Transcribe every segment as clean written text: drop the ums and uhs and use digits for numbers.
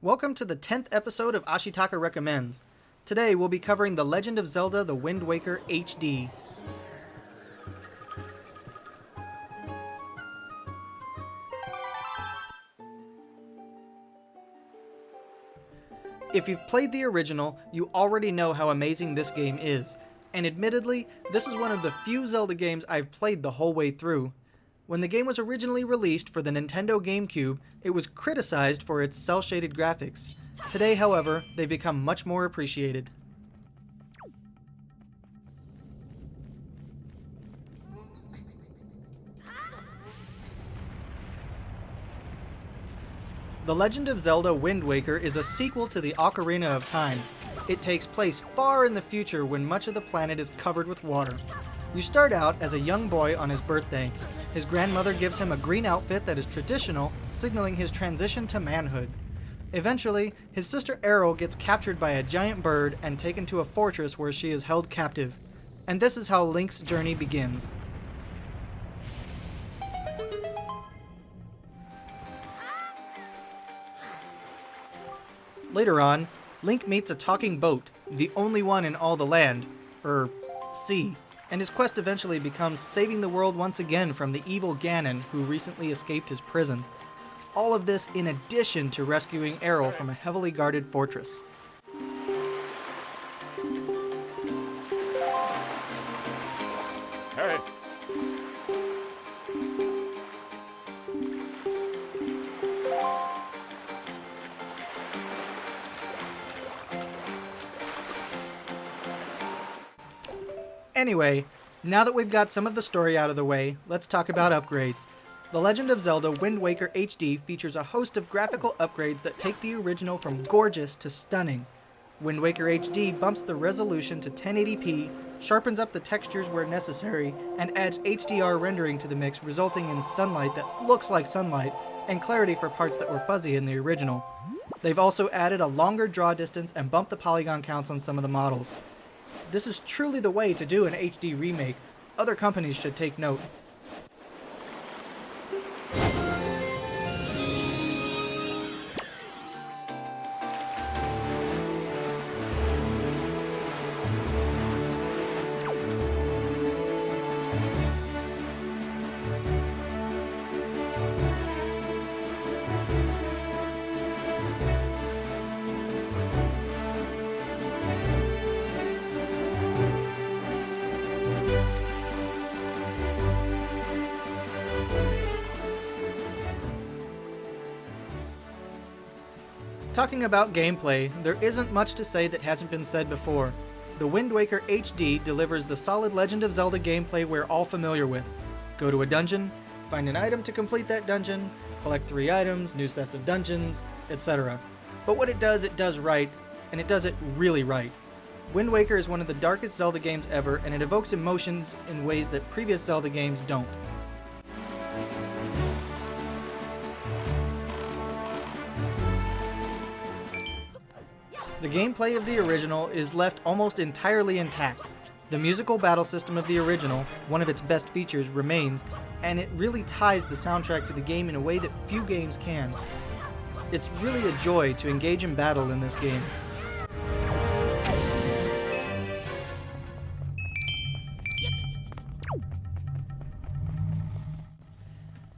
Welcome to the 10th episode of Ashitaka Recommends. Today we'll be covering The Legend of Zelda The Wind Waker HD. If you've played the original, you already know how amazing this game is, and admittedly, this is one of the few Zelda games I've played the whole way through. When the game was originally released for the Nintendo GameCube, it was criticized for its cel-shaded graphics. Today, however, they've become much more appreciated. The Legend of Zelda Wind Waker is a sequel to the Ocarina of Time. It takes place far in the future when much of the planet is covered with water. You start out as a young boy on his birthday. His grandmother gives him a green outfit that is traditional, signaling his transition to manhood. Eventually, his sister Aero gets captured by a giant bird and taken to a fortress where she is held captive. And this is how Link's journey begins. Later on, Link meets a talking boat, the only one in all the land, sea, and his quest eventually becomes saving the world once again from the evil Ganon who recently escaped his prison. All of this in addition to rescuing Aero from a heavily guarded fortress. Hey. Anyway, now that we've got some of the story out of the way, let's talk about upgrades. The Legend of Zelda Wind Waker HD features a host of graphical upgrades that take the original from gorgeous to stunning. Wind Waker HD bumps the resolution to 1080p, sharpens up the textures where necessary, and adds HDR rendering to the mix, resulting in sunlight that looks like sunlight, and clarity for parts that were fuzzy in the original. They've also added a longer draw distance and bumped the polygon counts on some of the models. This is truly the way to do an HD remake. Other companies should take note. Talking about gameplay, there isn't much to say that hasn't been said before. The Wind Waker HD delivers the solid Legend of Zelda gameplay we're all familiar with. Go to a dungeon, find an item to complete that dungeon, collect 3 items, new sets of dungeons, etc. But what it does right, and it does it really right. Wind Waker is one of the darkest Zelda games ever, and it evokes emotions in ways that previous Zelda games don't. The gameplay of the original is left almost entirely intact. The musical battle system of the original, one of its best features, remains, and it really ties the soundtrack to the game in a way that few games can. It's really a joy to engage in battle in this game.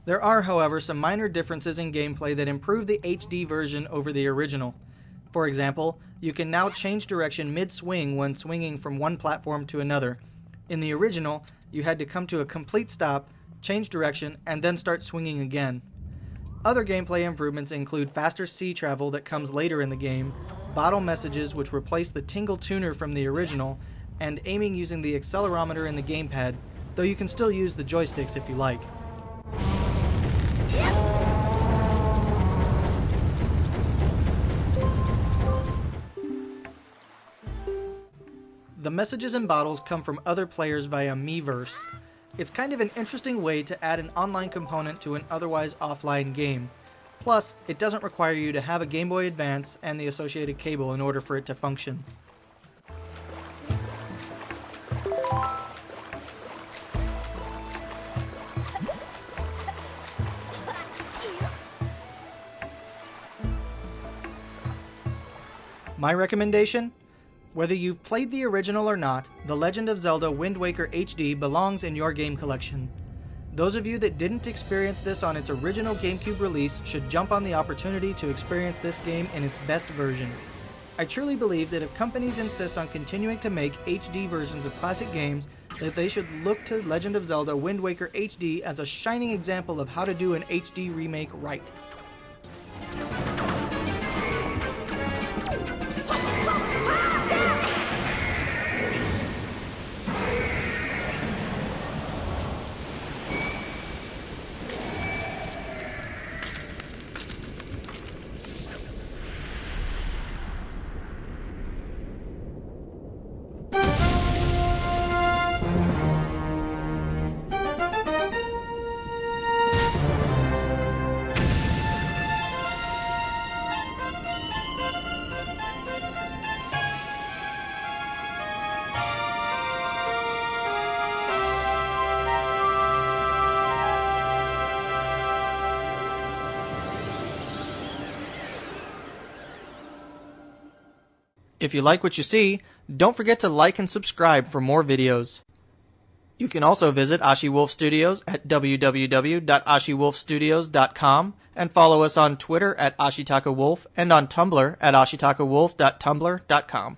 There are, however, some minor differences in gameplay that improve the HD version over the original. For example, you can now change direction mid-swing when swinging from one platform to another. In the original, you had to come to a complete stop, change direction, and then start swinging again. Other gameplay improvements include faster sea travel that comes later in the game, bottle messages which replace the tingle tuner from the original, and aiming using the accelerometer in the gamepad, though you can still use the joysticks if you like. The messages and bottles come from other players via Miiverse. It's kind of an interesting way to add an online component to an otherwise offline game. Plus, it doesn't require you to have a Game Boy Advance and the associated cable in order for it to function. My recommendation? Whether you've played the original or not, The Legend of Zelda Wind Waker HD belongs in your game collection. Those of you that didn't experience this on its original GameCube release should jump on the opportunity to experience this game in its best version. I truly believe that if companies insist on continuing to make HD versions of classic games, that they should look to Legend of Zelda Wind Waker HD as a shining example of how to do an HD remake right. If you like what you see, don't forget to like and subscribe for more videos. You can also visit AshiWolf Studios at www.ashiwolfstudios.com and follow us on Twitter at Ashitaka Wolf and on Tumblr at ashitakawolf.tumblr.com.